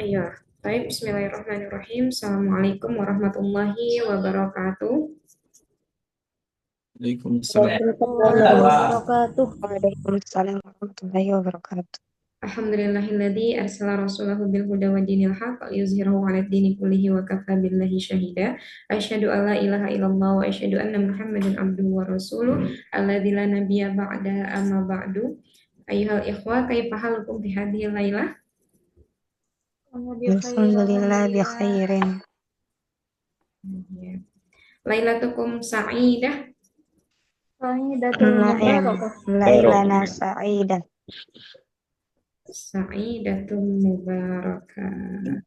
Ayo, baik. Bismillahirrahmanirrahim. Assalamualaikum warahmatullahi wabarakatuh. Waalaikumsalam. Warahmatullahi wabarakatuh. Waalaikumsalam warahmatullahi wabarakatuh. Alhamdulillahilladzi arsala rasulahu bil huda wa dinil haqq liyuzhirahu 'alad dini kullihi wa kafa billahi syahida. Asyhadu an la ilaha illallah wa asyhadu anna Muhammadan abduhu wa rasuluh alladzi la nabiyya ba'da amma ba'du. Ayyuhal ikhwa, kaifa halukum fi hadhihi lailah? Alhamdulillah bi khairin. Lailatukum sa'idah. Sa'idatul Na'im. mubarakah. Lailana sa'idah. Sa'idatun mubarakah.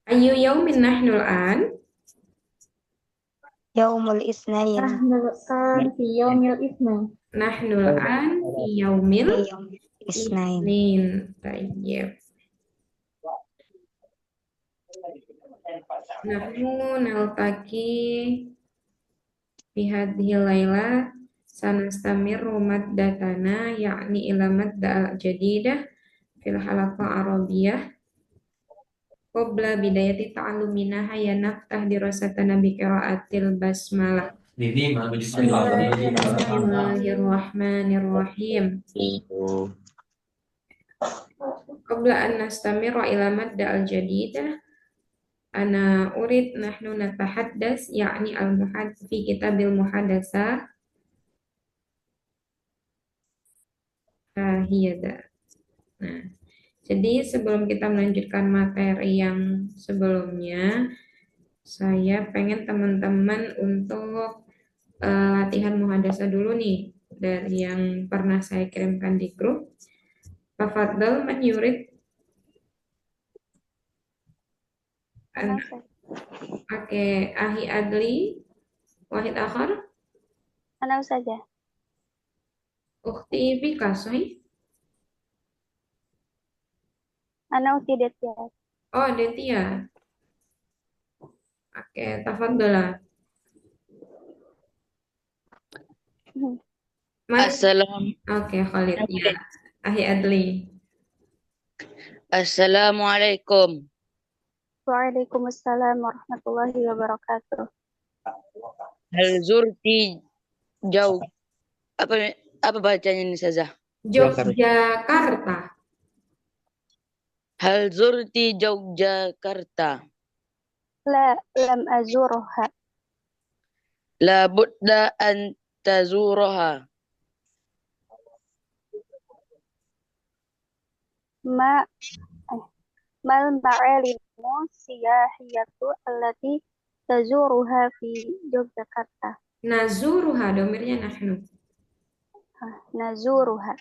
Ayu yaumin nahnul an? Yaumul isnain. Nahnul an fi yaumil itsnain. Nahnul an fi yaumil Yaumul isnain. Isnin. Tayyib. Nahnu naltaki fi hadhihi laila sanastamiru maddatana yakni ila madda jadidah fil halaqa arabiyah qabla bidayati ta'allumina hayya naftah dirasatana bi qiraatil basmalah. Bismillahirrahmanirrahim. Qabla an nastamira ila madda al-jadidah ana urid nahnu natahaddas yakni al-muhad fi kitabil muhadasa hiyada. Nah, jadi sebelum kita melanjutkan materi yang sebelumnya, saya pengen teman-teman untuk latihan muhadasa dulu nih dari yang pernah saya kirimkan di grup. Tafadhal man yurid Oke, Ahi Adli, Wahid Akhar, Ana saja. Ukhti Bika, Sohi. Ana tidak ya. Oh, Detia. Oke, tafadhal. Oke, Khalid. Ya. Ahi Adli. Assalamualaikum. Waalaikumsalam warahmatullahi wabarakatuh. Hal zurti jauh apa bacanya ini saja? Yogyakarta. Hal zurti Yogyakarta. La lam azurha. La budda an tazuraha. Mal ma'alimu siyahiyatu allati tazuruha fi Yogyakarta. Nazuruha, domirnya nahnu. Nazuruha.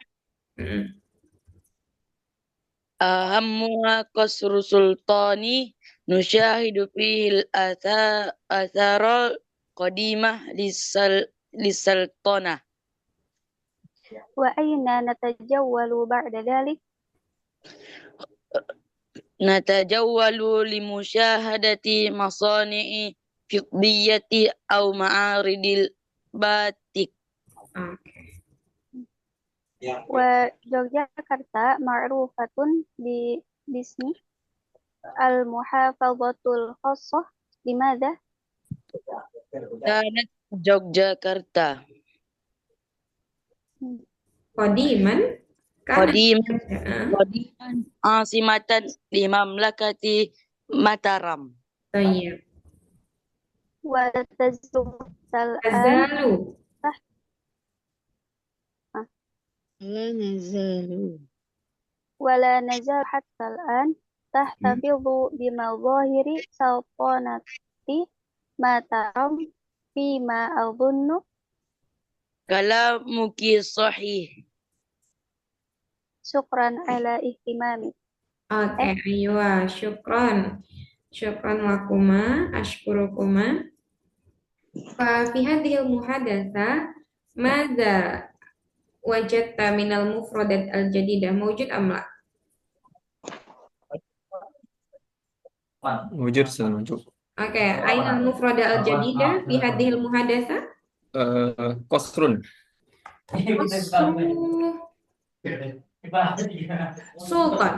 Ahammuha qasru sultani nusyahidu fihi al-athara qadimah lisaltanah. Wa aina natajawwalu ba'da dhalik? Natajawwalu limusyahadati masani'i fiddiyati aw ma'aridil batik. Wa Yogyakarta ma'rufatun bismi al-muhafadhatul khassah. Limadha? Kanat Yogyakarta Qadiman. Qadiman asimatan li mamlakati Mataram. Tayyib. Wa tazalu Tazalu. ولا نزال حتى الآن تحتفظ بمظاهر سلطنة ماترام فيما أظن. Kalamuki sahih. شكرا على اهتمامك. Oke, aywa, syukron. Syukron lakuma, ashkurukuma. Fi hadhil muhadatsa madza wajadta minal mufradat al-jadidah mawjud am la? Wujud sudah wujud. Oke, ainal mufradat al-jadidah fi hadhil muhadatsa? Qasrun. Qasru. Sultan.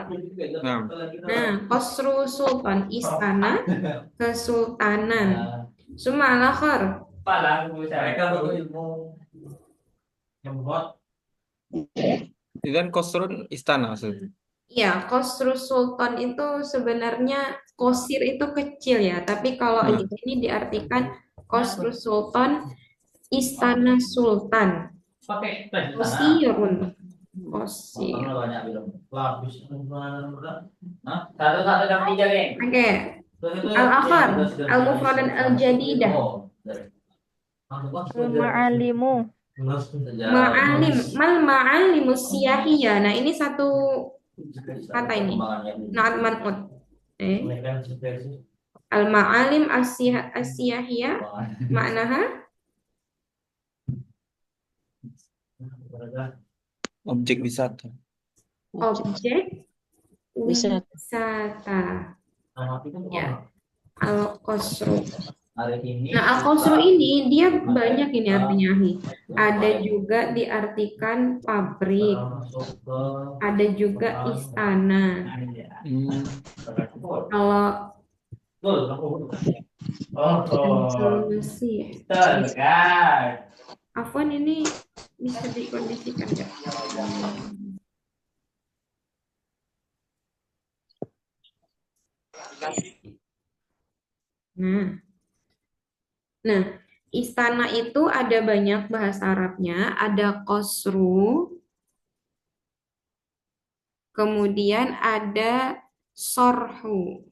Nah, Nah, qasru sultan, istana kesultanan. Summa al-akhar. itu kan Kosrun istana maksudnya. Ya, qasru sultan itu sebenarnya qasir itu kecil ya, tapi kalau Nah, ini diartikan qasru sultan, istana sultan. Qasirun. Qasir. Oke. Al-akhar, al-mufrad dan al-jadidah. Ma'alimu. Ma'alim, mal ma'alimu siyahiyah. Nah, ini satu kata ini. Na'at man'ut. Al-ma'alim as-siyahiyah maknaha objek wisata. objek wisata. Ya, al-qasru. Nah, al-qasru ini dia banyak ini artinya, Ahi. Ada juga diartikan pabrik, ada juga istana. Kalau masih Afwan ini bisa dikondisikan nggak? Nah, istana itu ada banyak bahasa Arabnya, ada qasru, kemudian ada sorhu.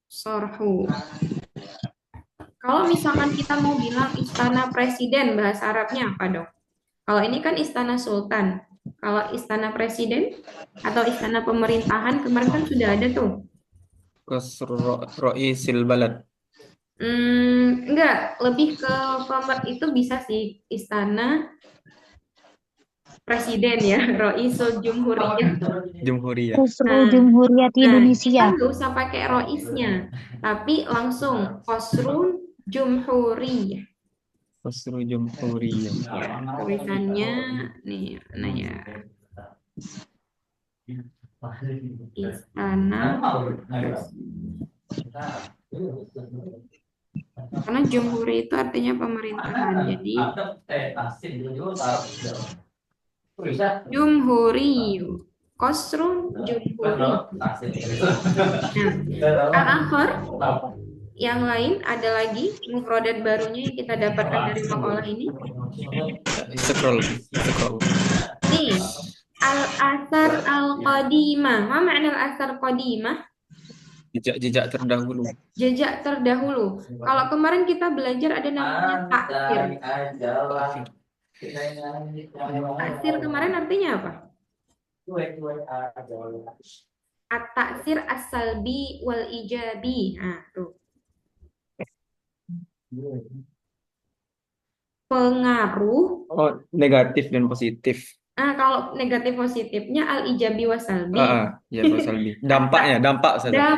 Sorhu. Kalau misalkan kita mau bilang istana presiden, bahasa Arabnya apa dong? Kalau ini kan istana sultan. Kalau istana presiden atau istana pemerintahan kemarin kan sudah ada tuh. Kosru Roisil Balad. Enggak, lebih ke pemer itu bisa sih istana presiden ya, Roisul Jumhuriyah. Jumhuriyah. Khusru Jumhuriyat Nah, Indonesia. kita nggak usah pakai roisnya, tapi langsung Khosrun Jumhuriyah. Kosru Jumhuriyah. Ya, tulisannya nih, nah ya. Istana. Karena jumhuri itu artinya pemerintahan. Jadi jumhuri. Khosrun Jumhuri. Nah, al-akhar yang lain ada lagi mufradat barunya yang kita dapatkan dari makalah ini. Scroll. Nih, al-athar al-qadimah. Apa makna al-athar qadimah? Jejak terdahulu. Jejak terdahulu. Kalau kemarin kita belajar ada namanya taksir. Taksir kemarin artinya apa? At-taksir as-salbi wal ijabi. Nah, tuh. Pengaruh. Oh, negatif dan positif. Nah, kalau negatif positifnya al-ijabi wasalbi. Ya wasalbi. Dampak saja.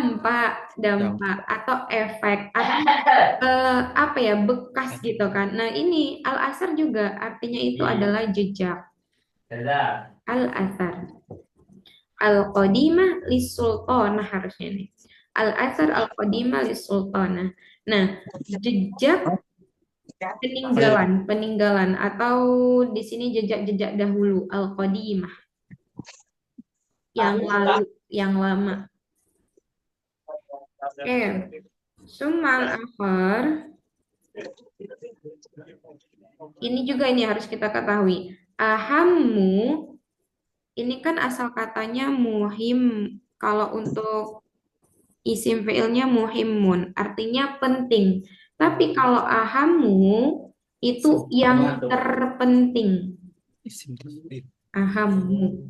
Dampak atau efek atau apa ya, bekas gitu kan. Nah, ini al-asar juga artinya itu adalah jejak. Al-asar. Al-qadimah lis-sultanah harusnya nih. Al-asar al-qadimah lis-sultanah. Nah, jejak peninggalan atau di sini jejak-jejak dahulu, al-qadimah. Yang lalu, yang lama. Oke. Sumal akhar. Ini juga ini harus kita ketahui. Ahammu ini kan asal katanya muhim. Kalau untuk isim fi'ilnya muhimun, artinya penting. Tapi kalau ahammu itu yang terpenting. Ahammu.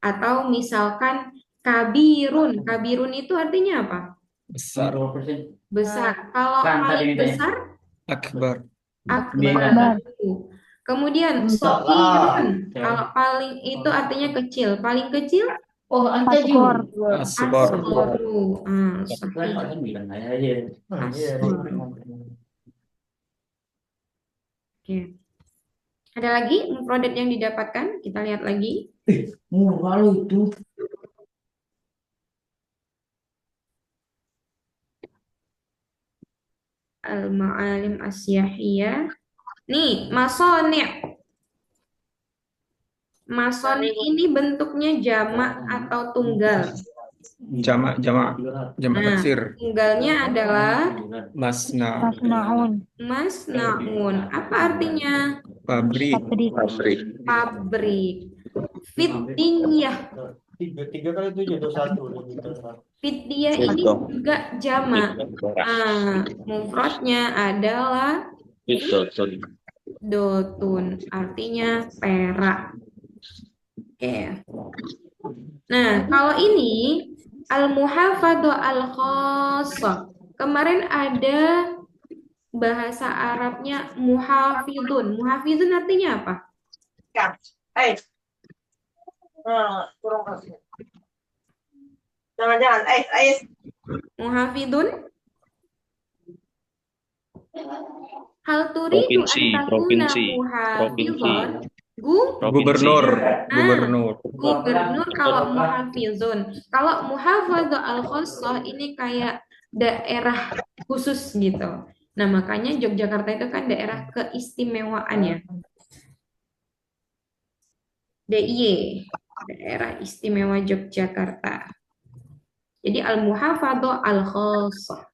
Atau misalkan kabirun. Kabirun itu artinya apa? Besar. Kalau paling besar Akbar. Kemudian sohirun. Kalau paling itu artinya kecil. Paling kecil Asgor. asgoru. Oke. Ada lagi mufradat yang didapatkan? Kita lihat lagi. Murah lo itu. Al-ma'alim asyahiyah. Nih, masoni'. Masoni ini bentuknya jamak atau tunggal. Jamak jamak jamak Nah, taksir. tunggalnya adalah Masna. Masnaun. masnaun. Apa artinya? Pabrik. Pabrik. Pabrik. Fitiyah. Tiga kali tujuh itu satu. Fitiyah ini juga jamak. Nah, mufradnya adalah dotun. Artinya perak. Oke. Nah, kalau ini al-muhafadzah al-khassah. Kemarin ada bahasa Arabnya muhafidun. Muhafidun artinya apa? Jangan-jangan, Muhafidun hal turidu an takuna muhafidun. Gubernur. Gubernur kalau muhafizun. Kalau muhafadzah al-khassah ini kayak daerah khusus gitu. Nah, makanya Yogyakarta itu kan daerah keistimewaannya. DIY, daerah istimewa Yogyakarta. Jadi al-muhafadzah al-khassah.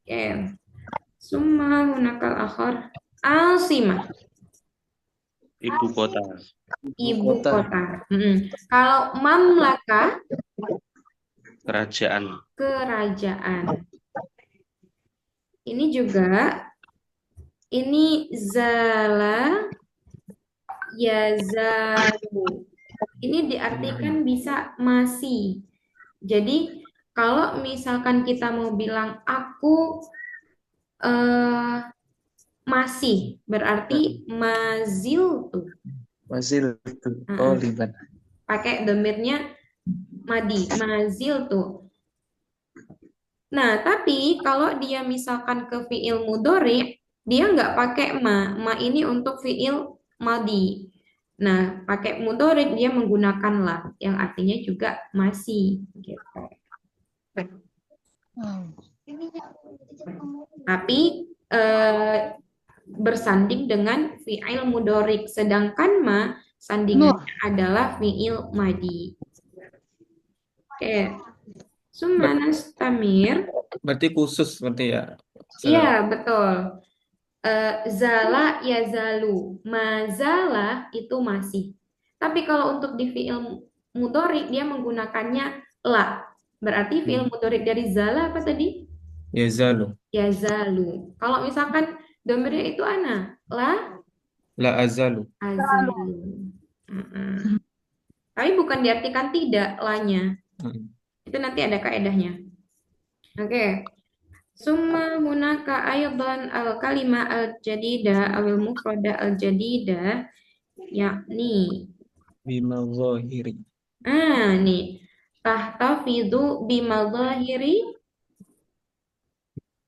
Oke. Summa hunakal akhar asimah. Ibu kota. Ibu kota. Kalau mamlaka, Kerajaan. kerajaan. Ini juga, ini zala, yazalu. Ini diartikan bisa masih. Jadi kalau misalkan kita mau bilang aku masih, berarti mazil tuh. Mazil itu. Oh, liban. Pakai domirnya madi, mazil tuh. Nah, tapi kalau dia misalkan ke fi'il mudhari, dia nggak pakai ma. Ma ini untuk fi'il madi. Nah, pakai mudhari dia menggunakan la, yang artinya juga masih. Gitu. Tapi bersanding dengan fi'il mudhari, sedangkan ma sandingannya adalah fi'il madi. Oke. Summa nastamir. Berarti khusus berarti ya. Iya, betul. Zala yazalu. Mazala itu masih. Tapi kalau untuk di fi'il mudhari dia menggunakannya la. Berarti fi'il mudhari dari zala apa tadi? Yazalu. Yazalu. Kalau misalkan domirnya itu ana, La azalu. azalu. Tapi bukan diartikan tidak lanya. Itu nanti ada kaedahnya. Oke. Summa hunaka aydan al-kalimah al-jadida awil mufrada al-jadida yakni Bimadzahiri. nih tahtafidu bimadhahiri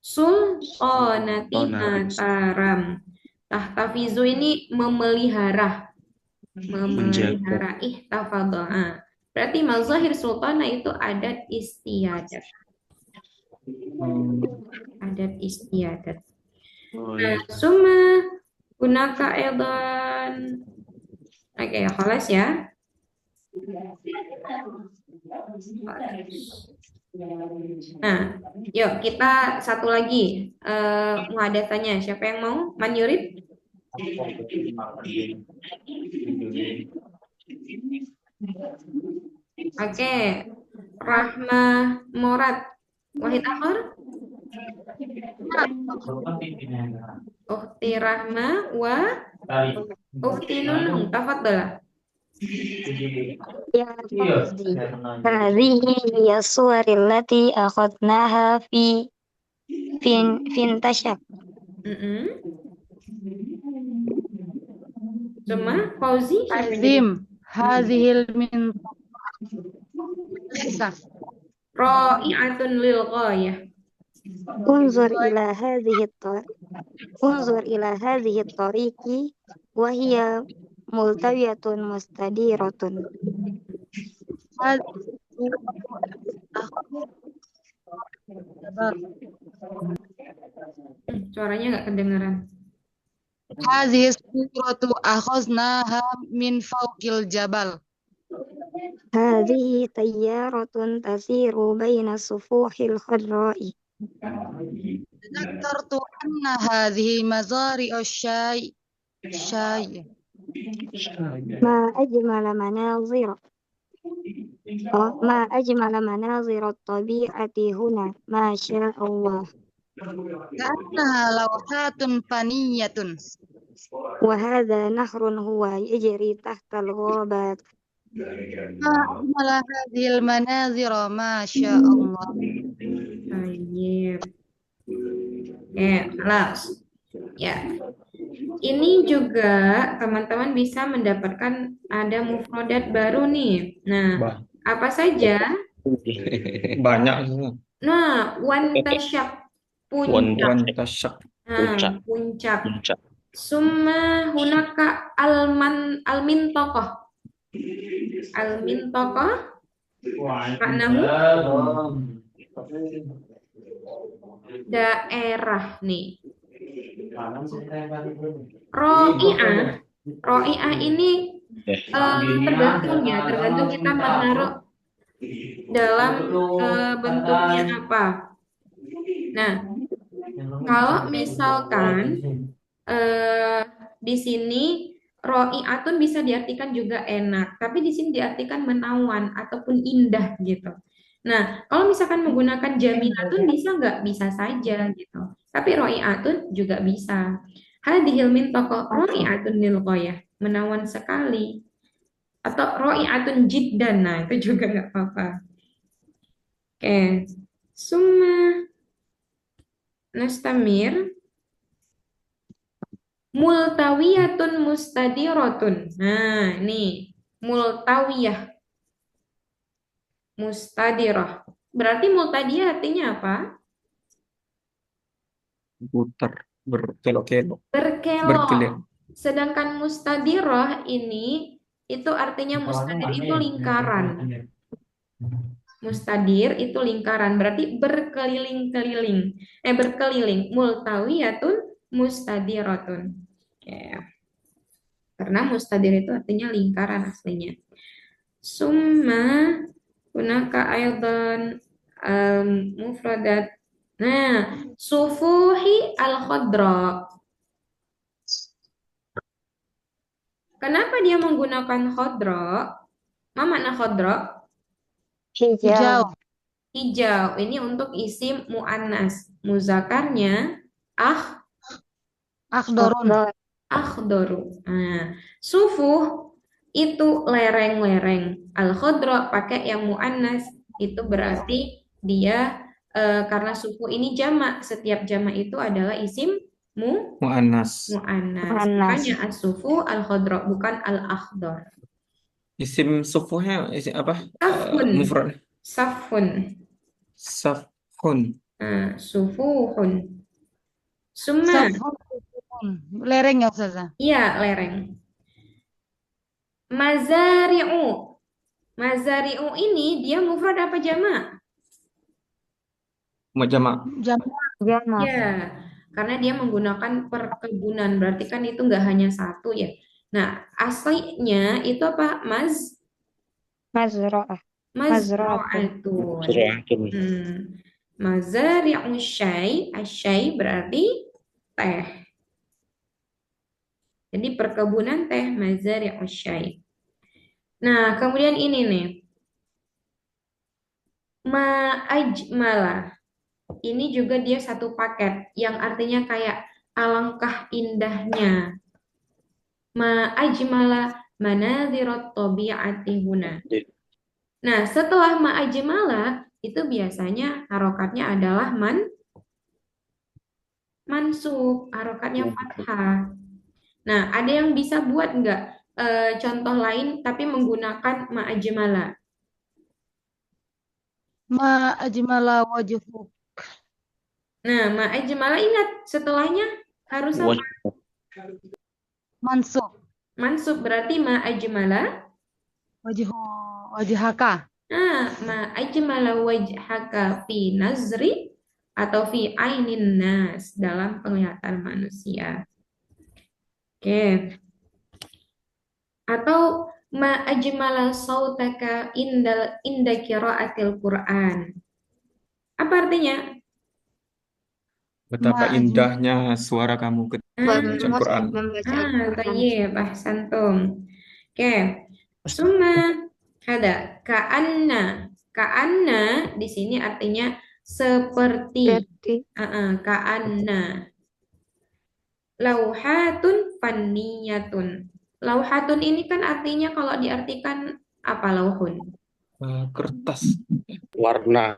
sultanati Mataram. Tahtafizu ini memelihara. Ihtafadha. Berarti mazahir sultana itu adat istiadat. Adat istiadat. Nah, summa gunaka edan. Oke, khalas ya. Nah, yuk kita satu lagi muhadatsanya. Siapa yang mau? Man yurid? Oke. Rahmah Murad. Wahid akhir? Ukhti Rahma wa Ukhti Nunung. Tafadhalah. Ya Fawzi. Hadhihi hiya suwaril lati akhadnaha fi fintashak. Cuma Fauzi Azim. Hadhil min ra'i'atun lil ghayah. Unzur ila hadhihi انظر إلى هذه الطريق وهي ملتوية مستديرة. هذه أخذ جبل. Suaranya nggak kedengeran. هذه السورة أخذناها من فوق الجبل. هذه سيارة تسير بين الصفوح الخضراء. تذكرت أن هذه مزارع الشاي. ما أجمل مناظر ما أجمل مناظر الطبيعة هنا، ما شاء الله. كأنها لوحات فنية. وهذا نهر هو يجري تحت الغابات. ما أجمل هذه المناظر، ما شاء الله. Baik. Kelas. Ya. Ini juga teman-teman bisa mendapatkan ada mufrodat baru nih. Nah, apa saja? Banyak Ustazah. Nah, wantasyak, puncak. Wantasyak. Nah, puncak. Puncak. Summa hunaka almintokoh. Almintokoh maknamu daerah nih. Ro'iah ini tergantung kita menaruh dalam bentuknya apa. Nah, kalau misalkan di sini ro'iatun bisa diartikan juga enak, tapi di sini diartikan menawan ataupun indah gitu. Nah, kalau misalkan menggunakan jamilatun bisa nggak? Bisa saja gitu. Tapi ro'iatun juga bisa. Hadhil mintaqah ro'iatun lilghayah, menawan sekali. Atau ro'iatun jiddan, nah itu juga nggak apa-apa. Oke, summa nastamir. Multawiyatun mustadiratun. Nah, ini multawiyah. Mustadirah. Berarti multadiyah artinya apa? Putar. Berkelok-kelok. Berkelok. Berkelok. Sedangkan mustadirah ini itu artinya mustadir itu lingkaran. Mustadir itu lingkaran, berarti berkeliling-keliling. Berkeliling. Multawiyatun mustadiratun. Oke. Karena mustadir itu artinya lingkaran aslinya. Summa hunaka aydan mufradat. Nah, sufuhi al-khadra. Kenapa dia menggunakan khadra? Apa makna khadra? Hijau. Hijau. Ini untuk isim mu'annas. Muzakarnya Akhdorun. akhdaru. Nah, sufuh itu lereng-lereng. Al-khadra pakai yang mu'annas itu berarti dia karena sufuh ini jamak. Setiap jamak itu adalah isim Mu'annas. mu'annas. Makanya as-sufu al-khadra bukan al-akhdar. Isim sufuhnya isim apa? Safun. Mufrad. Safun. Safhun. Sufuhun. Summa. Lereng ya Ustazah? Iya, lereng. Mazari'u. Mazari'u ini dia mufrad apa jamak? Jamak. Jamak. Ya, karena dia menggunakan perkebunan. Berarti kan itu nggak hanya satu ya. Nah, aslinya itu apa? Mazra'ah. Mazra'atun. Mazari'u syai. Asyai berarti teh. Jadi perkebunan teh, mazari'u syai. Nah, kemudian ini nih. Ma'ajmala. Ini juga dia satu paket yang artinya kayak alangkah indahnya. Ma'ajmala manadhirat tabi'ati huna. Nah, setelah ma'ajmala itu biasanya harokatnya adalah mansub, harokatnya fathah. Nah, ada yang bisa buat nggak contoh lain tapi menggunakan ma'ajmala? Ma ajmala wajhuk. Nah, ma'ajmala ingat setelahnya Harus apa? Mansub. Mansub berarti ma ajmala. Wajhaka. Ma ajmala wajhaka fi nazri atau fi ainin nas dalam penglihatan manusia. Oke. Atau ma ajmala sautaka inda qiraatil Qur'an. Apa artinya? Betapa Ma indahnya suara kamu ketika membaca Quran. Membaca Al-Quran. Tayyib, ahsantum. Oke. Summa ada ka'anna. Ka'anna di sini artinya seperti. Berarti Ka'anna. Lauhatun fanniyatun. Lauhatun ini kan artinya kalau diartikan apa lauhun? Kertas, Warna.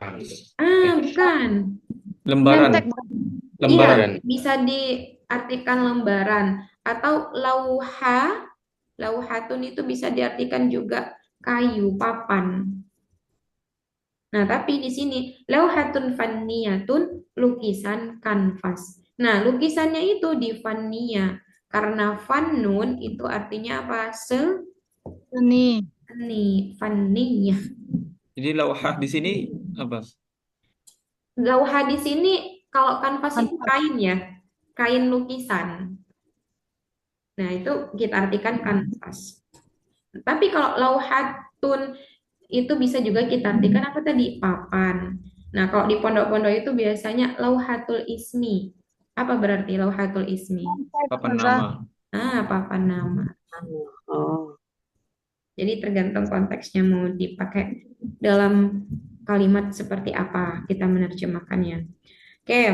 Bukan. lembaran, Nyentek. lembaran. Iya, bisa diartikan lembaran atau lauhatun itu bisa diartikan juga kayu, papan. Nah, tapi di sini lauhatun fanniyatun, lukisan kanvas. Nah, lukisannya itu di fanniya karena fannun itu artinya apa? Seni. Fanniyah. Jadi lauhah di sini apa? Lauha di sini kalau kanvas itu kain ya, kain lukisan. Nah, itu kita artikan kanvas. Tapi kalau lauhatun itu bisa juga kita artikan apa tadi? Papan. Nah, kalau di pondok-pondok itu biasanya lauhatul ismi. Apa berarti lauhatul ismi? Papan nama. Papan nama. Oh. Jadi tergantung konteksnya mau dipakai dalam kalimat seperti apa kita menerjemahkannya. Oke.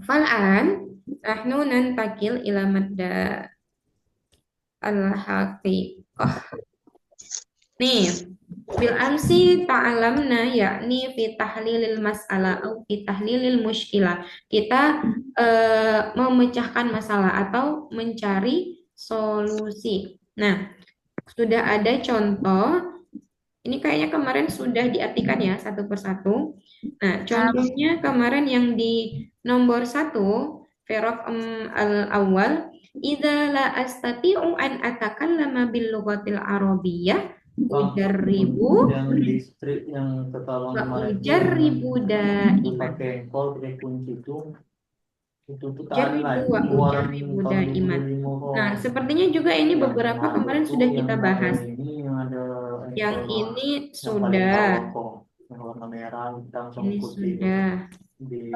Fal'an nahnu nantakil ila madda al-haqiqah. Nih, bil amsi ta'alamna yakni fi tahlilil mas'alah atau fi tahlilil mushkilah. Kita memecahkan masalah atau mencari solusi. Nah, sudah ada contoh. Ini kayaknya kemarin sudah diartikan ya satu persatu. Nah, contohnya kemarin yang di nomor 1, verb al-awwal, idza la astati'u an atakallama bil lughatil arabiyyah ujarribu yang listrik yang ketahuan wa kemarin itu ujarribu itu daiman. pakai engkol pakai kunci itu tuh Ujarribu wa ujarribu daiman. Nah, sepertinya juga ini beberapa kemarin sudah kita bahas. Yang ini sudah. Yang warna merah, hitam, sama Ini putih sudah. di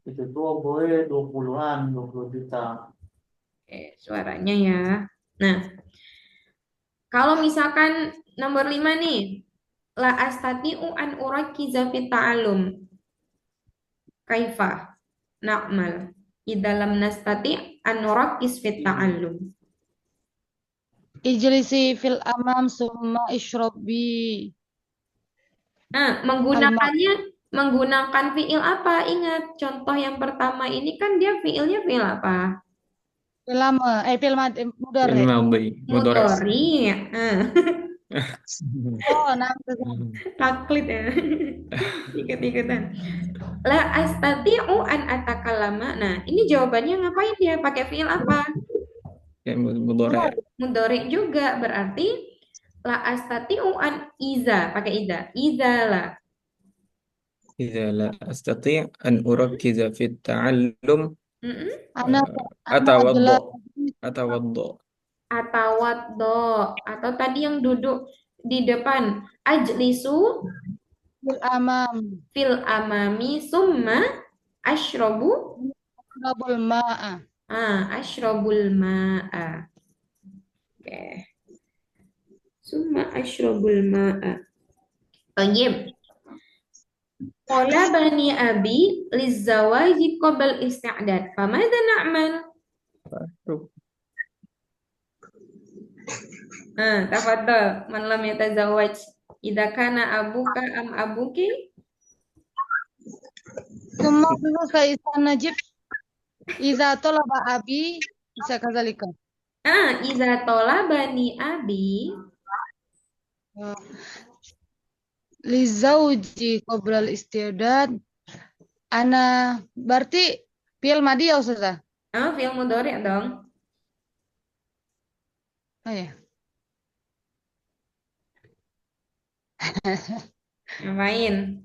itu tuh boleh 20-an, 20 juta. Oke, suaranya ya. Nah, kalau misalkan nomor 5 nih, la astati'u an urakiza fi ta'allum. Kaifa na'mal idza lam nastati' an nurakiz fi ta'allum. Ijlisi fil amam summa ishrobi. Nah, menggunakan fiil apa? Ingat, contoh yang pertama ini kan dia fiilnya fiil apa? Fil mudhari. Mudhari. Oh, nah. Taklid ya. Ikut-ikutan. La astati'u an atakallama. Nah, ini jawabannya ngapain dia? Pakai fiil apa? Kayak mudhari. Mudhari juga berarti la astati'u an iza, pakai iza. Iza la. Idza la astati' an urakkiza fi ta'allum Ana atawaddo. Atawaddo. Atau tadi yang duduk di depan. Ajlisu fil amam. fil amami summa ashrobu. Ashrabul ma'a. Ashrobul ma'a. Oke. Summa ashrobul ma'a. Tayyib. Qala bani abi lizawaji qabl isti'dad. Famadha na'mal? Tafadhal. Man lam yatazawwaj. Idza kana abuka am abuki? Summa fa najib. Iza tolaba abi bisa kadzalika. Iza tolabani abi. Li zauji qoblal istidad. Ana berarti Fi'il madi ya Ustazah? Fi'il mudhari dong. Oh ya. Ngapain?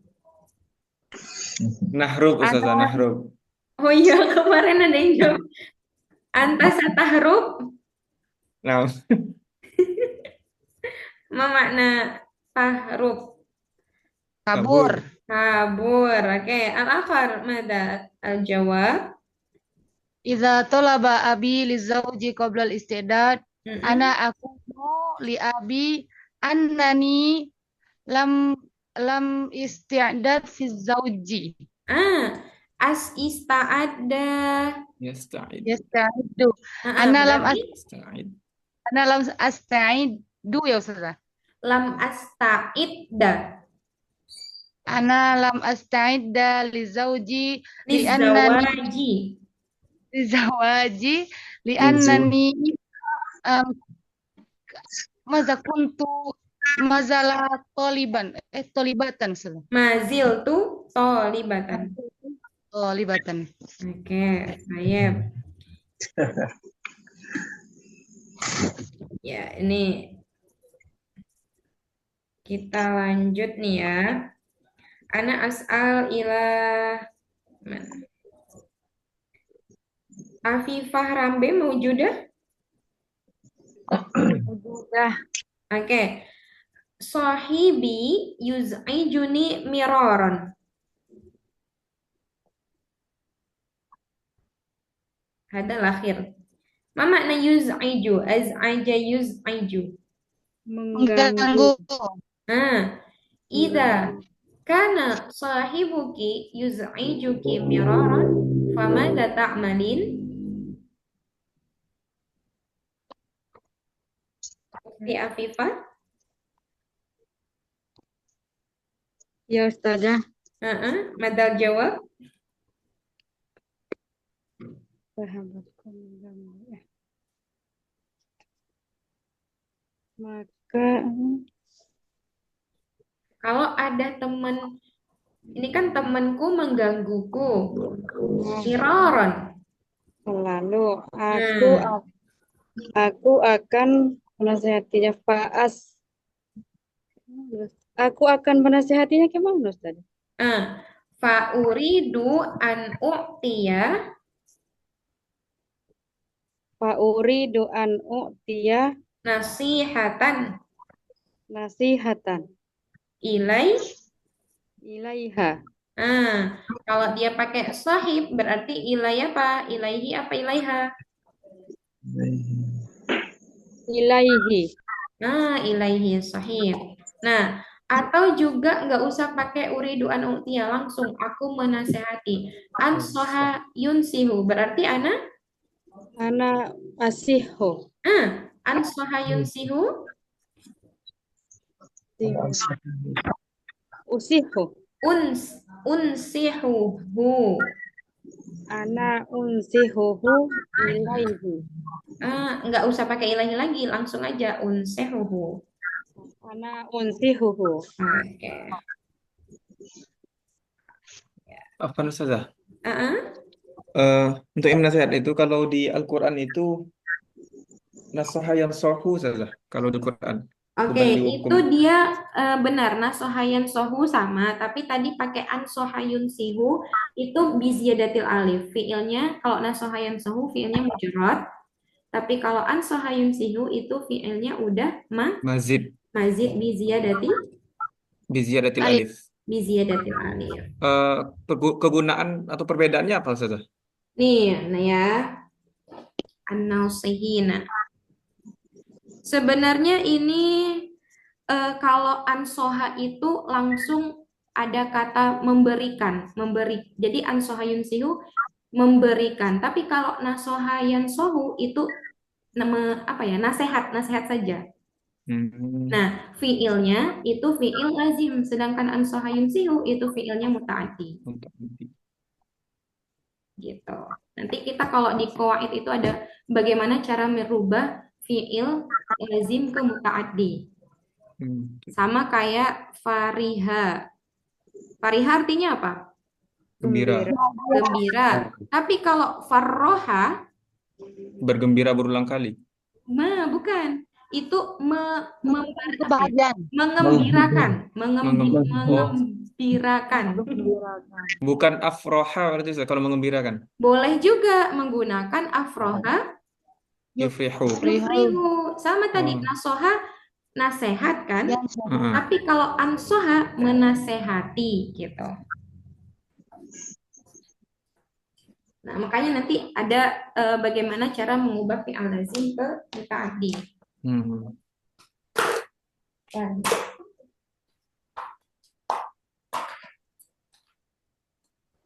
Nahrub Ustazah, Ana nahrub. Oh iya, kemarin ada yang jawab. Antasa tahrub, Nah, ma makna tahrub. kabur. Kabur. Oke, al-akhar mada al-jawab. Idza talaba abi lizauji qabla al-istidad. Mm-mm. Ana aqulu li abi annani lam lam isti'dad fi zauji. As ista'adda. yasta'id. Yasta'iddu. Ana lam Berarti Yasta'id. ana lam asta'iddu ya Ustazah. lam asta'idda. Ana lam asta'idda li zauji li annani Lizawaji. li zawaji li Tujuh. annani um, maza kuntu mazala tolibatan Ustazah. Mazil tu tolibatan. Tolibatan. Oke, baik. Ya, ini kita lanjut nih ya. Ana as'al ila mana? Afifah Rambe maujudah? Udah. Oke. Sahibi yuz'ijuni miraron. Hada lahir. Ma makna yuz'iju? Az'aja yuz'iju. Mengganggu. Ida kana sahibuki yuz'ijuki miraron famada ta'malin? Di Afifah? Ya Ustazah, Madal jawab. sahabatku mengganggu. Maka Kalau ada teman, ini kan temanku menggangguku. Miraron. lalu Nah. aku akan menasihatinya aku akan menasihatinya gimana Ustaz? Fa'uridu an u'tiya Fa'uridu an u'tiya nasihatan nasihatan ilaiha. Kalau dia pakai sahib berarti ilai apa? Ilaihi apa ilaiha? Ilaihi. Ilaihi sahib. Nah, atau juga nggak usah pakai uridu an u'tiya, langsung aku menasehati. Ansoha yunsihu berarti ana Asihu. ansoha yunsihu Usihu. unsihuhu. Ana unsihuhu ilaihi. Nggak usah pakai ilahi lagi, langsung aja unsihuhu. Ana unsihuhu. Oke. Apa Ustazah? Untuk ilmu nasihat itu kalau di Al-Quran itu nasoha yang sohu Ustazah. Kalau di Quran. Oke, Bukan dihukum. itu dia benar nasohayan sohu sama, tapi tadi pakai ansohayun sihu itu biziyadatil alif. Fiilnya kalau nasohayan sohu fiilnya mujarrad, tapi kalau ansohayun sihu itu fiilnya udah Mazid. mazid biziyadatil alif. biziyadatil alif. Kegunaan atau perbedaannya apa Ustazah? Nih, nah ya. An-nasihina. Sebenarnya ini kalau ansoha itu langsung ada kata memberikan, memberi. Jadi ansoha yunsihu memberikan. Tapi kalau nasoha yansohu itu nasihat saja. Nah, fiilnya itu fiil lazim, sedangkan ansoha yunsihu itu fiilnya muta'addi. Gitu. Nanti kita kalau di qawaid itu ada bagaimana cara merubah fiil lazim ke muta'addi. Sama kayak fariha. Fariha artinya apa? Gembira. Gembira. Tapi kalau farroha, Bergembira berulang kali. bukan. Itu Kebahagiaan. mengembirakan. Oh, Mengembirakan. bukan afroha berarti Ustaz, kalau mengembirakan. Boleh juga menggunakan afroha Yufrihu. yufrihu. Sama tadi, Oh. nasoha, nasehat kan? Heeh. Tapi kalau ansoha, menasehati gitu. Nah, makanya nanti ada bagaimana cara mengubah fi'al lazim ke muta'addi. Hmm. Dan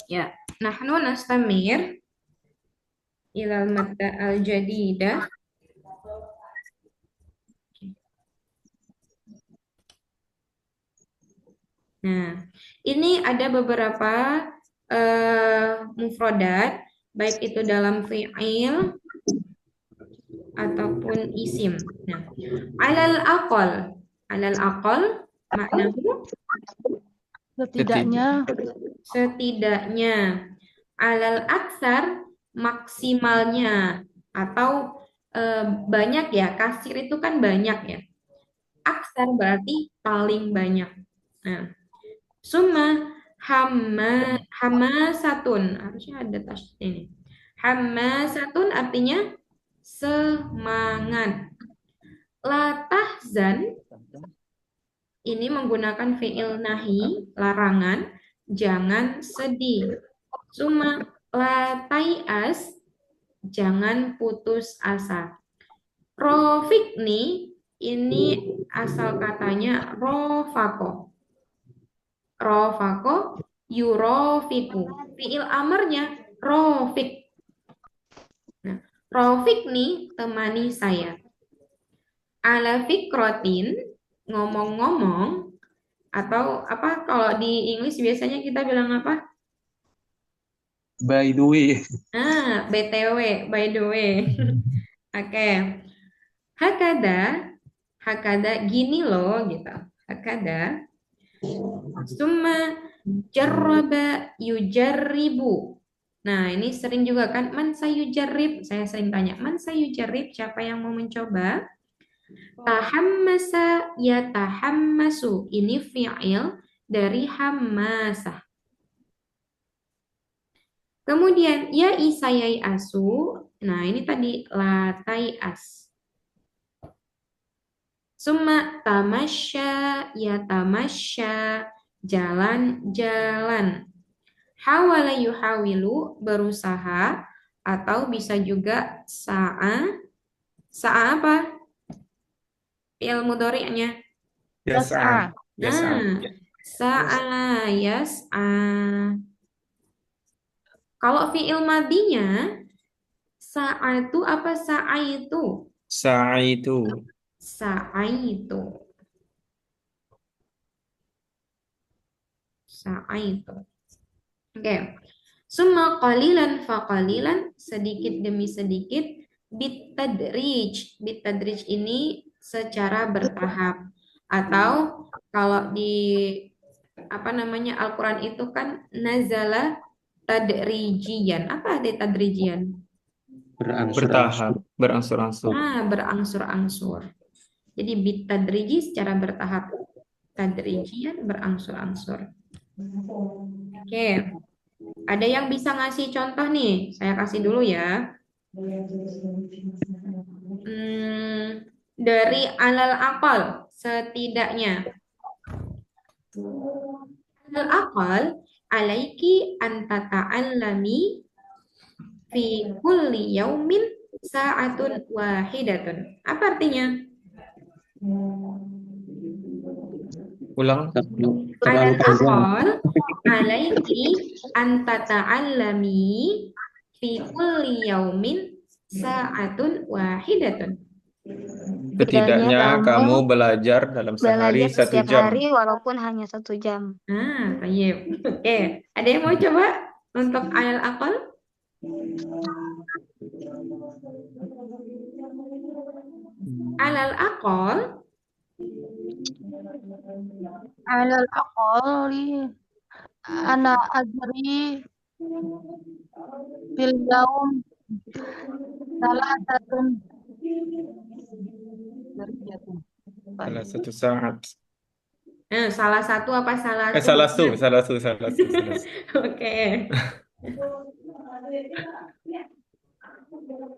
ya, nahnu nastamir ilal madda al-jadidah. Nah, ini ada beberapa mufrodat, baik itu dalam fi'il ataupun isim. Nah, alal aqal maknahu setidaknya, alal aksar maksimalnya, atau banyak ya, kasir itu kan banyak ya. Aksar berarti paling banyak. Nah, summa hamasatun, harusnya ada tasydid ini. Hamasatun artinya semangat. La tahzan ini menggunakan fi'il nahi, larangan, jangan sedih. Summa la tai'as, jangan putus asa. Rofikni ini asal katanya rofako. Rofako yurofiku. Fi'il amarnya rofik. Nah, rofik nih temani saya. Ala fikrotin, ngomong-ngomong, atau apa kalau di English biasanya kita bilang apa? By the way. BTW, by the way. Oke. Hakada gini loh gitu. Hakada. Summa jarraba yujarribu. Nah, ini sering juga kan, man sayujarrib. Saya sering tanya, man sayujarrib, siapa yang mau mencoba? Tahammasa yatahammasu. Ini fi'il dari hammasah. Kemudian ya isayai asu. Nah, ini tadi latai as. Summa tamasya yatamasya, jalan-jalan. Hawala yuhawilu, berusaha, atau bisa juga sa'a. Sa'a apa? Fi'il mudhari'nya. Yas'a. Nah, sa'a yas'a. Kalau fi'il madinya, sa'atu apa sa'aitu? Sa'aitu. Sa'aitu. Sa'aitu. Oke. Summa qalilan faqalilan, sedikit demi sedikit, bitadrij. Bitadrij ini secara bertahap. Atau kalau di Al-Quran itu kan nazala tadrijian. Apa arti tadrijian? Bertahap, berangsur-angsur. Berangsur-angsur. Jadi bitadriji secara bertahap. Tadrijian berangsur-angsur. Oke. Ada yang bisa ngasih contoh nih? Saya kasih dulu ya. Dari alal aqal, setidaknya. Alal aqal, alaiki anta ta'allami fi kulli yaumin sa'atun wahidatun. Apa artinya? Ulang. Alal aqal, alaiki anta ta'allami fi kulli yaumin sa'atun wahidatun. Setidaknya kamu belajar dalam sehari Belajar 1 setiap jam. hari walaupun hanya 1 jam. Baik. Oke, ada yang mau coba untuk alal aqal? Alal aqal, Alal aqali Ana ajri fil yaum salasatun darjatun. Salah satu saat. Salah satu apa salah Eh, satu? salah satu. Oke.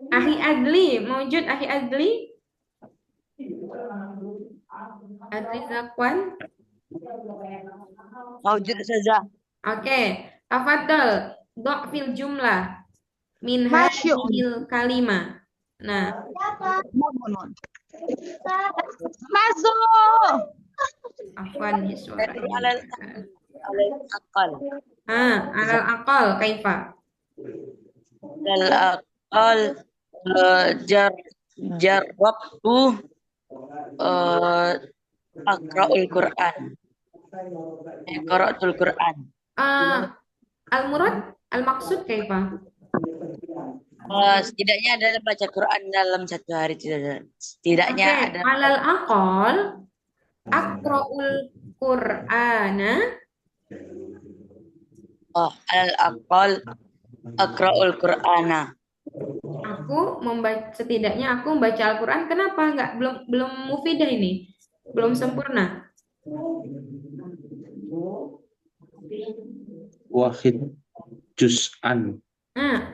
Ahi Adli, mewujud Ahi Adli? Adli Zakwan? Mawjud saja. Oke. Tafadhol, do' fil jumlah min Masyun. hadhil kalimah. Nah, Nun. Masuk. afwan nih suaranya. Alal akal. Alal aqal kaifa? Alal akal jarrabtu akra'ul Quran. Qara'atul Quran. Al-murad, al-maksud kaifa? Setidaknya adalah baca Quran dalam satu hari, setidaknya Oke, ada alal aqal aqra'ul Qur'ana alal akal akra'ul Qur'ana. Setidaknya aku membaca Al-Qur'an. Kenapa nggak belum mufidah ini? Belum sempurna. Wahid juz'an.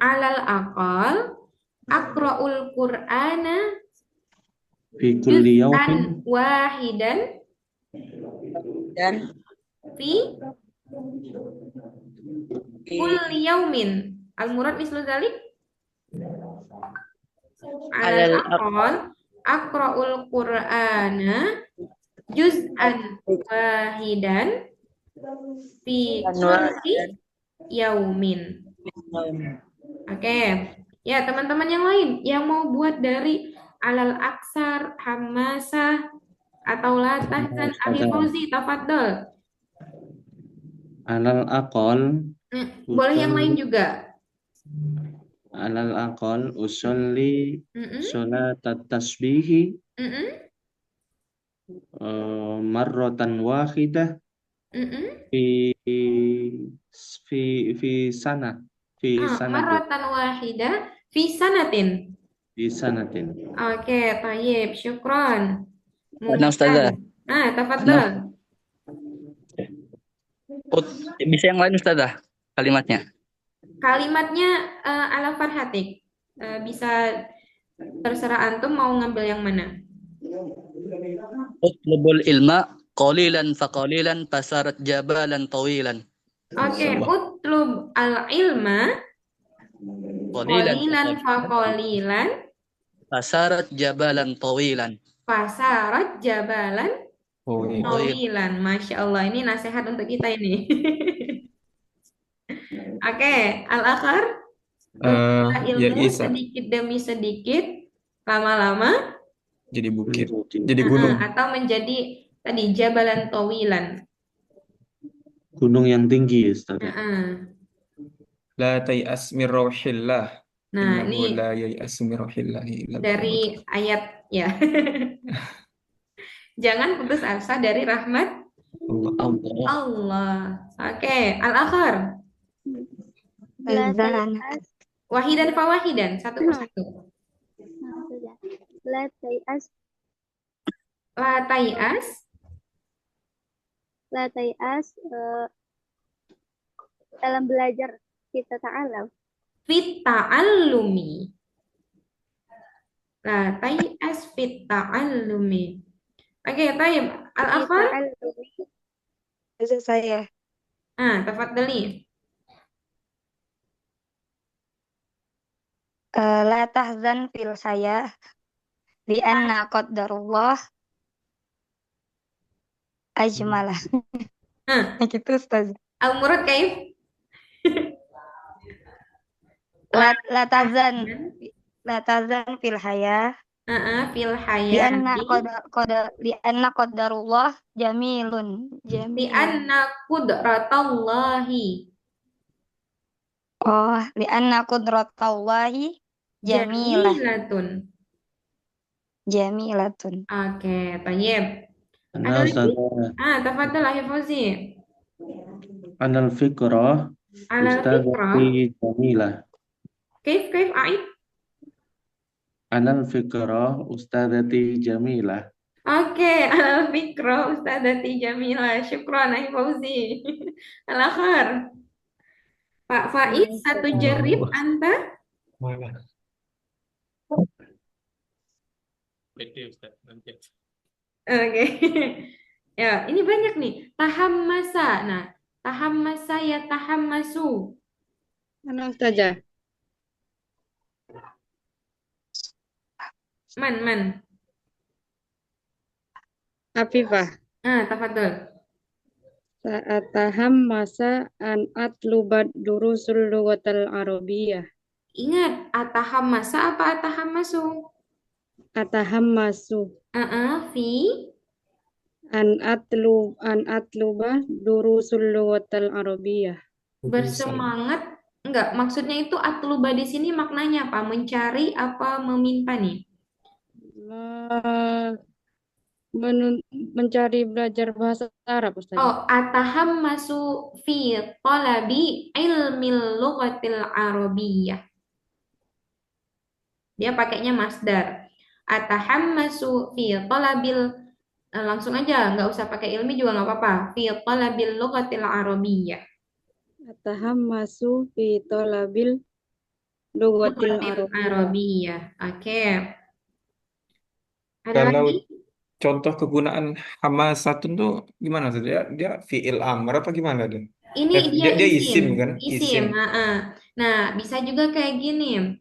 Alal aqal aqra'ul Qur'ana Fi kulli juz'an yawmin. wahidan Dan fi kulli yaumin. Al-murad mislu dzalik? Alal aqal aqra'ul Qur'ana juz'an wahidan fi kulli yaumin. Oke. Ya, teman-teman yang lain yang mau buat dari alal aksar, hamasah atau la tahzan, Ahli Fauzi, tafadhol. Alal aqal. Boleh yang lain juga. Alal aqal usolli sholat tasbihi marratan wahidah fi sana. Marratan wahidah fi sanatin. Fi sanatin. Oke, tayyib, syukron. Nah, Ustazah. Tafadhol. Bisa yang lain Ustazah kalimatnya. Kalimatnya ala farhatik. Bisa terserah antum mau ngambil yang mana. Utlubul ilma qalilan faqalilan fasarat jabalan tawilan. Oke, utlub al-ilma qalilan faqalilan fasarat jabalan tawilan. fasarat jabalan tawilan. Masya Allah, ini nasihat untuk kita ini. Oke, al-akhar ilmu sedikit demi sedikit, lama-lama jadi bukit, jadi gunung. Atau menjadi tadi jabalan tawilan. Gunung yang tinggi, Ustaz. La tay'as min rauhillah. Nah, ini la yay'as min rauhillah dari ayat ya. Jangan putus asa dari rahmat Allah. Oke, al-akhar. Wahidan fawahidan, satu persatu. La tay'as. La tay'as. La tay'as dalam belajar kita ta'alam. Fit ta'allumi. La tay'as fit ta'allumi. Oke, tayyib. Al-akhar. Bisa saya. Tafadhali. La tahzan fil saya li anna qadarullah ajmalah. Gitu Ustaz. Al-murad kaif? La tahzan fil haya. Fil haya. Li anna qadarullah jamilun. Li anna qudratallahi. Li anna qudratallahi jamilatun. Jamilatun. Oke, tayyib. Ada Ustaz. Tafadhal Ahli Fauzi. Anal fikrah Alal fikrah. Ustadzati Jamilah. Kaif Aid. Anal fikrah Ustadzati Jamilah. Oke, alal fikrah Ustadzati Jamila. Syukran, Ahi Fauzi. Al-akhir. Pak Faiz, satu jarib, Anta. Mana? Oke. Ya, ini banyak nih. Tahammasa. Nah, tahammasa ya tahammasu. Mana Ustazah? Man. Afifah. Tafadhol. Sa'ataham masa an atlubat durusul lughatal arabiyyah. Ingat, atahammasa apa atahammasu? Ataham masu Fi an atluba durusul lughatal arabiyyah. bersemangat. Enggak, maksudnya itu atluba di sini maknanya apa? Mencari apa meminta nih? Me- mencari belajar bahasa Arab Ustazah. Oh, atahammasu fi talabi ilmil lughatil arabiyyah. Dia pakainya masdar. Atahammasu fi talabil langsung aja, nggak usah pakai ilmi juga nggak apa-apa. Fi talabil lughatil arabiyyah. Ataham masu fi talabil lughatil Lughatil arabiyyah. arabiyyah. Oke. Ada Kalau lagi? contoh kegunaan hamasatun tuh gimana tuh? Dia fi'il amr apa gimana dia? Ini dia Dia isim. isim kan? Isim. Nah, bisa juga kayak gini.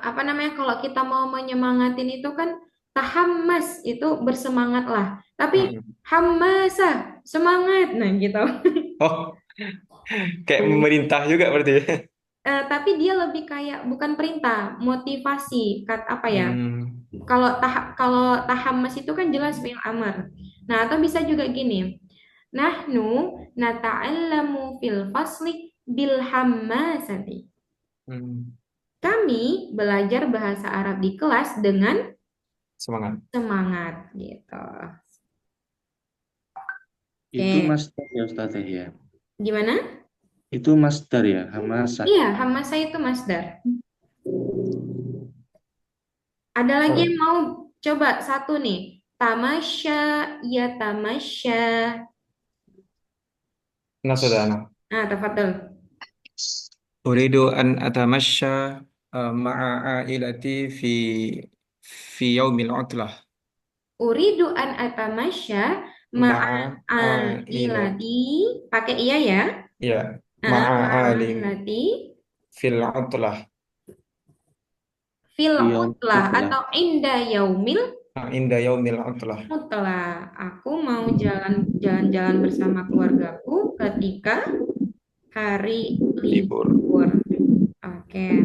Apa namanya, kalau kita mau menyemangatin itu kan tahammas itu bersemangatlah. Tapi hammasah semangat. Nah, gitu. Oh, kayak memerintah juga berarti ya? Tapi dia lebih kayak bukan perintah, motivasi. Apa ya? Kalau tahammas itu kan jelas fi'il amr. Nah, atau bisa juga gini. Nahnu nata'allamu fil fasli bil hammasati. Kami belajar bahasa Arab di kelas dengan semangat gitu. Itu Oke. masdar ya Ustazah ya. Gimana? Itu masdar ya, hamasa. Iya, hamasa itu masdar. Ada lagi yang mau coba satu nih. Tamasya, ya tamasya. Nah, saudara. Tafadhol. Uridu an atamasya ma'a ailati fi yaumil utlah. Uridu an atamasya ma'a ailati. Pakai iya ya? Iya. Ma'a ailati fil utlah. fil Yaum utlah utlah. atau inda yaumil Inda yaumil utlah. utlah. Aku mau jalan-jalan bersama keluargaku ketika hari libur. Oke.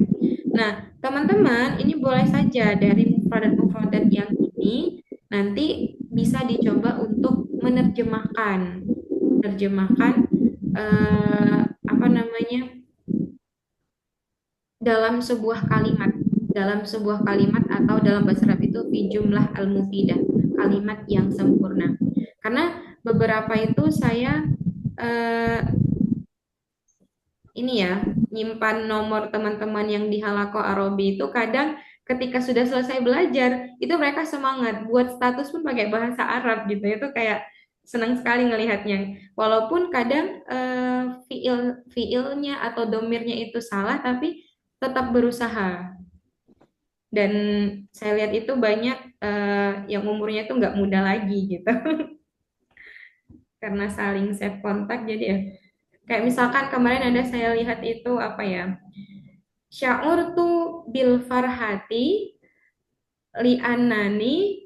Nah, teman-teman, ini boleh saja dari mufradat-mufradat yang ini nanti bisa dicoba untuk menerjemahkan apa namanya, dalam sebuah kalimat atau dalam bahasa Arab itu fi jumlah al-mufidah, kalimat yang sempurna. Karena beberapa itu saya ini ya, nyimpan nomor teman-teman yang di Halaqah Arabi itu kadang ketika sudah selesai belajar, itu mereka semangat buat status pun pakai bahasa Arab gitu. Itu kayak senang sekali ngelihatnya. Walaupun kadang fiilnya atau domirnya itu salah, tapi tetap berusaha. Dan saya lihat itu banyak yang umurnya itu nggak muda lagi gitu. Karena saling save kontak, jadi ya. Kayak misalkan kemarin ada saya lihat itu apa ya? Sya'urtu bil farhati li annani,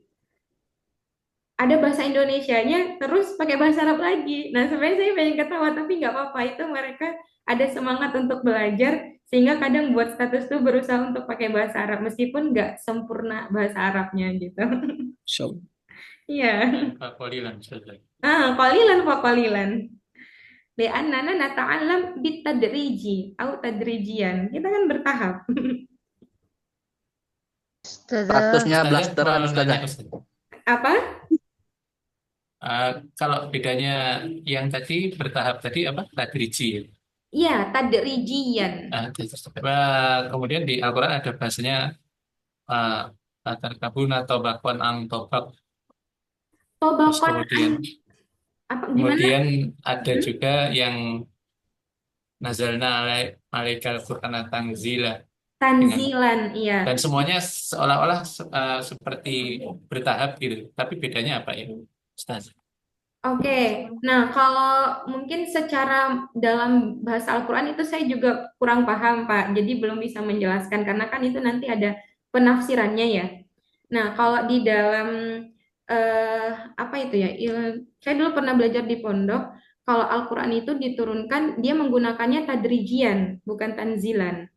ada bahasa Indonesianya terus pakai bahasa Arab lagi. Nah, sebenarnya saya pengen ketawa tapi nggak apa-apa, itu mereka ada semangat untuk belajar sehingga kadang buat status tuh berusaha untuk pakai bahasa Arab meskipun nggak sempurna bahasa Arabnya gitu. Iya. Qalilan fa qalilan. Li'annana nata'allam bitadriji atau tadrijian. Kita kan bertahap. Statusnya blasteran Ustazah. Apa? Kalau bedanya yang tadi bertahap tadi apa? Tadriji. Iya, tadrijian. Kemudian di Al-Quran ada bahasanya latar kabun atau bakwan ang tobak. Terus Tobakon kemudian apa gimana? kemudian ada Hmm? juga yang nazalna alaikal Qur'ana tanzila dengan Tanzilan, iya. dan semuanya seolah-olah seperti bertahap gitu. Tapi bedanya apa ya, Ustaz? Oke, nah kalau mungkin secara dalam bahasa Al-Quran itu saya juga kurang paham, Pak. Jadi belum bisa menjelaskan karena kan itu nanti ada penafsirannya ya. Nah, kalau di dalam apa itu ya? Saya dulu pernah belajar di pondok. Kalau Al-Quran itu diturunkan, dia menggunakannya tadrijian, bukan tanzilan.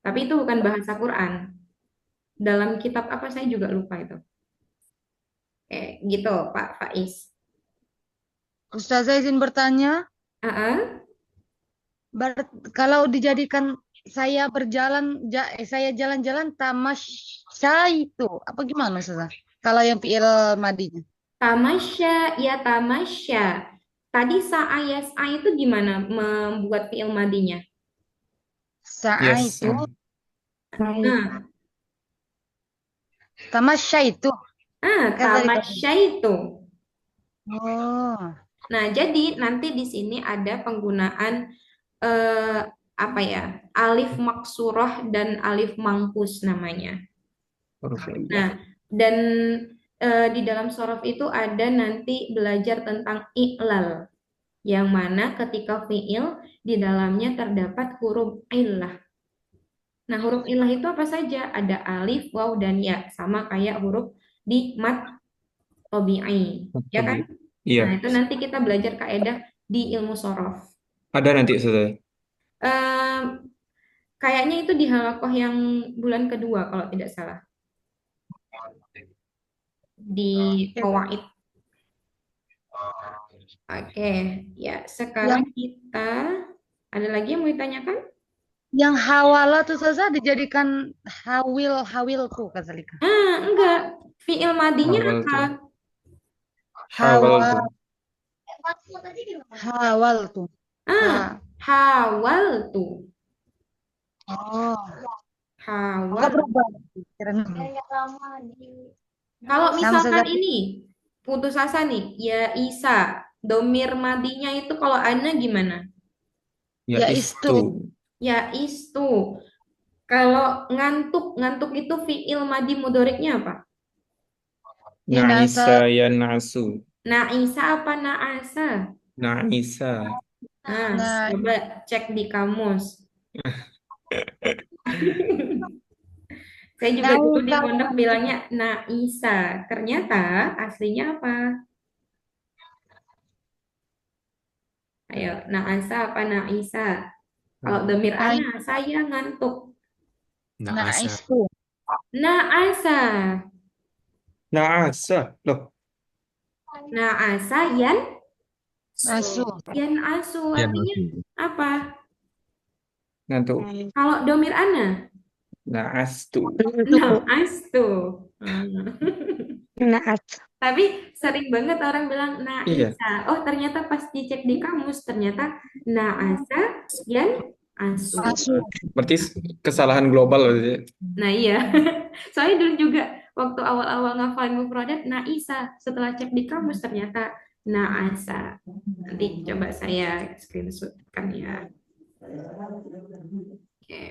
Tapi itu bukan bahasa Quran. Dalam kitab apa saya juga lupa itu. Gitu, Pak Faiz. Ustazah izin bertanya, kalau dijadikan saya saya jalan-jalan tamasya itu apa gimana Ustazah? Kalau yang fi'il madinya. Tamasya, ya tamasya. Tadi sa itu gimana membuat fi'il madinya? Sa'a Yes. itu, Nah, tamasya itu. Kan tadi tamasya itu. Oh, Nah, jadi nanti di sini ada penggunaan apa ya? Alif maksurah dan alif mangkus namanya. Huruf illah. Nah, dan di dalam sorof itu ada nanti belajar tentang i'lal, yang mana ketika fi'il di dalamnya terdapat huruf illah. Nah, huruf illah itu apa saja? Ada alif, waw, dan ya, sama kayak huruf di mat tobi'i, ya kan? Iya. Nah, itu nanti kita belajar kaidah di ilmu sorof. Ada nanti Ustaz. Kayaknya itu di halakoh yang bulan kedua kalau tidak salah. Di Qawaid. Oke, ya sekarang kita ada lagi yang mau ditanyakan? yang hawala tuh Ustazah dijadikan hawil tuh kata Lika. Enggak. Fi'il madinya Hawal apa? tuh. Hawal tuh. Hawal tuh. Hawal tuh. Oh. Hawal. Enggak berubah. Kalau Nama misalkan Ustazah. ini putus asa nih, ya Isa, domir madinya itu kalau ana gimana? Ya istu. Ya istu. Kalau ngantuk itu fi'il madi mudoriknya apa? Na'isa ya na'su. Na'isa apa na'asa? Na'isa. Nah, coba cek di kamus. Saya juga dulu di pondok bilangnya Na'isa. Ternyata aslinya apa? Ayo, Na'asa apa Na'isa? Kalau domir ana, saya ngantuk. Na'istu. Na'asa. Na'asa. Loh. Na'asa yan Asu. yan asu. Artinya apa? Ngantuk. Kalau domir ana? Na'astu. Na'astu. Naat. Tapi sering banget orang bilang Iya. Na'isa. Oh, ternyata pas dicek di kamus, ternyata Na'asa yan asu. Berarti kesalahan global loh. Nah, iya. Soalnya dulu juga waktu awal-awal ngafalin mufradat Na'isa. Setelah cek di kamus ternyata Na'asa. Nanti coba saya screenshotkan ya. Oke.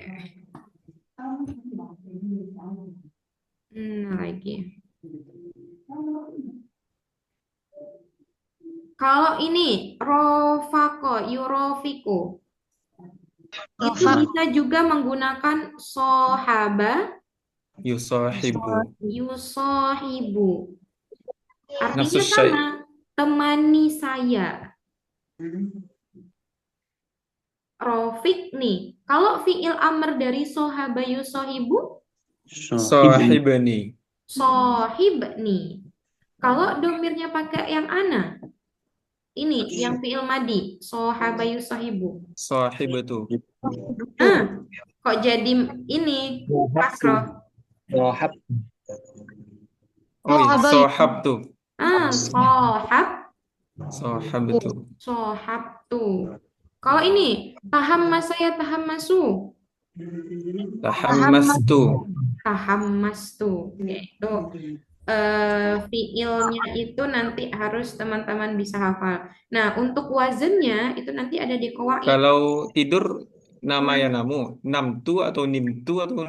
Lagi. Kalau ini rofako, yurofiko, itu bisa juga menggunakan sohaba, Yusahibu. yusohibu. Artinya Nafsu syai'. sama, temani saya. Rofik nih. Kalau fi'il amr dari sohaba yusohibu, Sahibani. sohib nih. Kalau domirnya pakai yang ana, ini yang fi'il madi, sohaba yusohibu. Sahibatu. Kok jadi ini kasroh? Sohab. Oh iya, sohab tuh. Sahabtu. Sohabtu. Kalau ini, tahammas saya tahammasu. Tahammastu. Tahammastu. Yaitu fiilnya itu nanti harus teman-teman bisa hafal. Nah, untuk wazannya itu nanti ada di qawaid. Kalau tidur nama ya namu, namtu atau nimtu atau